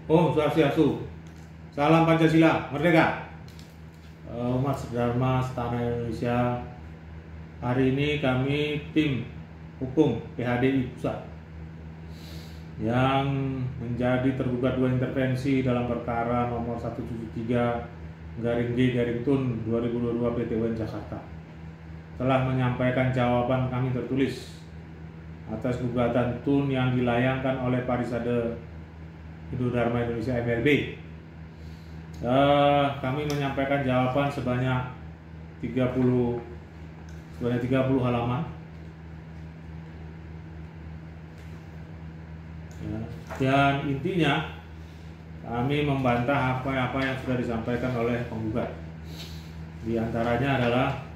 Om Swastiastu, salam Pancasila, merdeka. Umat Sedharma Setanah Indonesia, hari ini kami tim hukum PHDI Pusat yang menjadi tergugat 2 intervensi dalam perkara nomor 173/G/Tun 2022 PT UN Jakarta telah menyampaikan jawaban kami tertulis atas gugatan Tun yang dilayangkan oleh Parisade Hindu-Dharma Indonesia MLB. Kami menyampaikan jawaban sebanyak 30 halaman. Dan intinya kami membantah apa yang sudah disampaikan oleh penggugat. Di antaranya adalah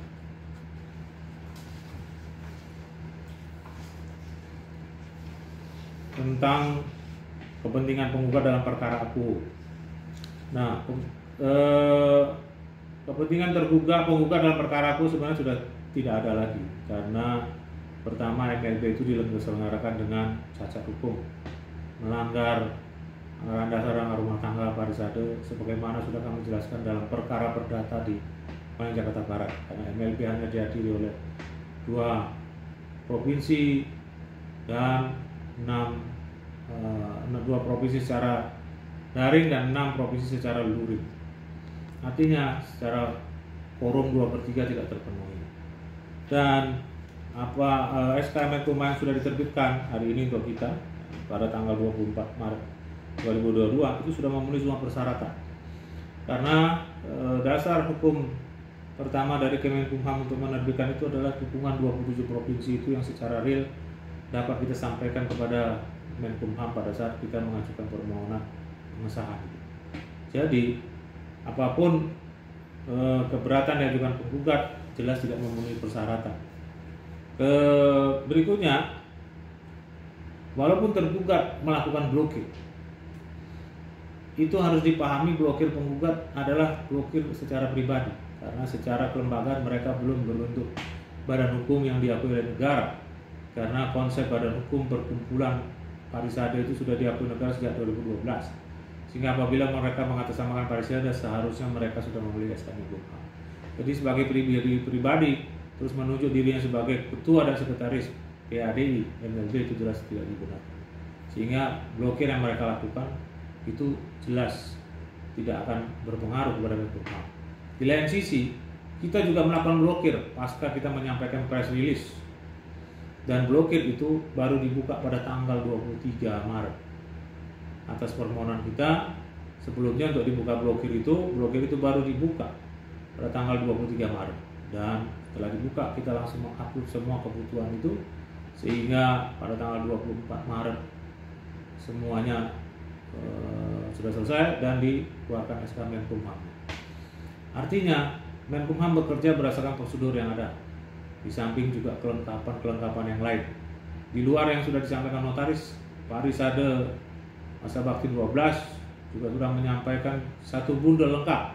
tentang kepentingan penggugat dalam perkara aku. Nah, kepentingan penggugat dalam perkara aku sebenarnya sudah tidak ada lagi, karena pertama MLB itu diselenggarakan dengan cacat hukum, melanggar anggaran dasar rumah tangga Parisade sebagaimana sudah kami jelaskan dalam perkara perdata di Pengadilan Jakarta Barat, karena MLB hanya dihadiri oleh 2 provinsi dan 2 provinsi secara daring dan 6 provinsi secara luring. Artinya secara quorum 2/3 tidak terpenuhi. Dan SK Menkumham yang sudah diterbitkan hari ini untuk kita pada tanggal 24 Maret 2022 itu sudah memenuhi semua persyaratan. Karena dasar hukum pertama dari Kemenkumham untuk menerbitkan itu adalah dukungan 27 provinsi itu yang secara real dapat kita sampaikan kepada Menkumham pada saat kita mengajukan permohonan pengesahan. Jadi apapun keberatan yang diajukan penggugat jelas tidak memenuhi persyaratan. Berikutnya, walaupun tergugat melakukan blokir, itu harus dipahami blokir penggugat adalah blokir secara pribadi, karena secara kelembagaan mereka belum berbentuk badan hukum yang diakui oleh negara, karena konsep badan hukum perkumpulan Parisade itu sudah diakui negara sejak 2012. Sehingga apabila mereka mengatasnamakan Parisade, seharusnya mereka sudah memiliki SK Menkumham. Jadi sebagai pribadi terus menunjuk dirinya sebagai ketua dan sekretaris PHDI MLB itu jelas tidak dibenarkan. Sehingga blokir yang mereka lakukan itu jelas tidak akan berpengaruh kepada Menkumham. Di lain sisi, kita juga melakukan blokir pasca kita menyampaikan press release. Dan blokir itu baru dibuka pada tanggal 23 Maret. Atas permohonan kita, sebelumnya untuk dibuka blokir itu baru dibuka pada tanggal 23 Maret. Dan setelah dibuka, kita langsung mengupload semua kebutuhan itu, sehingga pada tanggal 24 Maret semuanya sudah selesai dan dikeluarkan SK Menkumham. Artinya Menkumham bekerja berdasarkan prosedur yang ada, di samping juga kelengkapan yang lain. Di luar yang sudah disampaikan notaris, Parisade Masa Bakti 12 juga sudah menyampaikan 1 bundel lengkap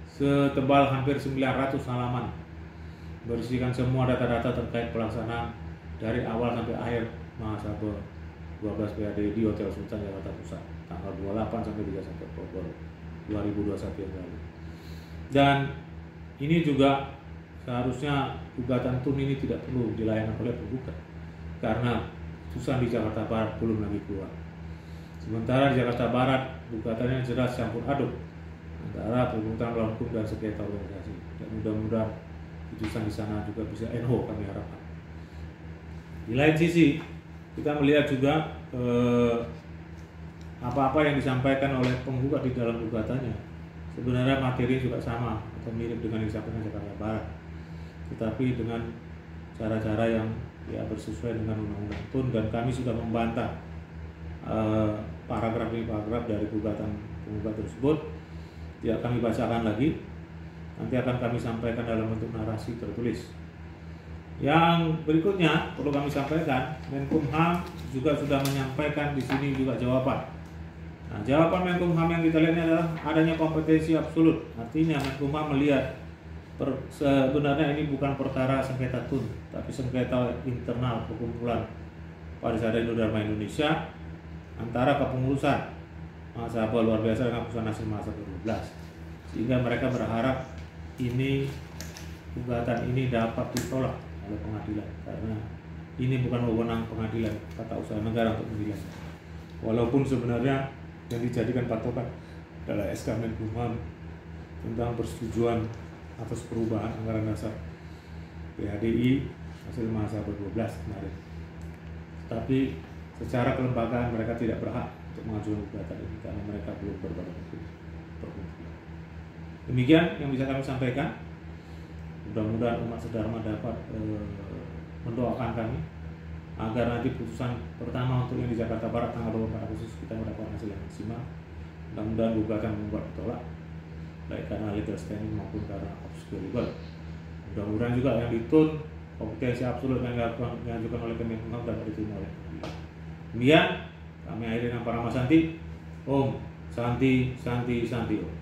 setebal hampir 900 halaman, berisikan semua data-data terkait pelaksanaan dari awal sampai akhir Mahasabah 12 PHDI di Hotel Sultan Jakarta Pusat tanggal 28 sampai 31 Oktober 2021 yang lalu. Dan ini juga seharusnya gugatan Tun ini tidak perlu dilayangkan oleh penggugat, karena putusan di Jakarta Barat belum lagi keluar. Sementara di Jakarta Barat gugatannya jelas campur aduk antara perbuatan melawan hukum dan sengketa organisasi. Dan mudah-mudahan putusan di sana juga bisa NO, kami harapkan. Di lain sisi, kita melihat juga apa-apa yang disampaikan oleh penggugat di dalam gugatannya sebenarnya materi juga sama atau mirip dengan yang disampaikan Jakarta Barat, tetapi dengan cara-cara yang bersesuaian dengan undang-undang Tun. Dan kami sudah membantah paragraf dari gugatan penggugat tersebut. Tidak kami bacakan lagi, nanti akan kami sampaikan dalam bentuk narasi tertulis. Yang berikutnya perlu kami sampaikan, Menkumham juga sudah menyampaikan di sini juga jawaban. Nah, jawaban Menkumham yang kita lihat ini adalah adanya kompetensi absolut. Artinya Menkumham melihat sebenarnya ini bukan perkara sengketa Tun, tapi sengketa internal perkumpulan Parisade Hindu-Dharma Indonesia antara kepengurusan mahasiswa luar biasa dengan putusan hasil mahasiswa 12, sehingga mereka berharap gugatan ini dapat ditolak oleh pengadilan, karena ini bukan wewenang pengadilan tata usaha negara untuk menilai. Walaupun sebenarnya yang dijadikan patokan adalah SK Menkumham tentang persetujuan atas perubahan anggaran dasar PHDI hasil mahasiswa 12 kemarin. Tapi secara kelembagaan mereka tidak berhak untuk mengajukan gugatan ini karena mereka belum berbadan hukum perkumpulan. Demikian yang bisa kami sampaikan. Mudah-mudahan umat sedharma dapat mendoakan kami agar nanti putusan pertama untuk yang di Jakarta Barat tanggal 24 Agustus kita mendapatkan hasil yang maksimal. Mudah-mudahan gugatan membuat ditolak baik karena legal standing maupun karena obscure legal. Mudah-mudahan juga yang ditun kompetensi absolut yang diajukan oleh Kemenkumham dapat diterima oleh pengadilan. Demikian kami akhiri dengan para Santi. Om Santi Santi Santi Om.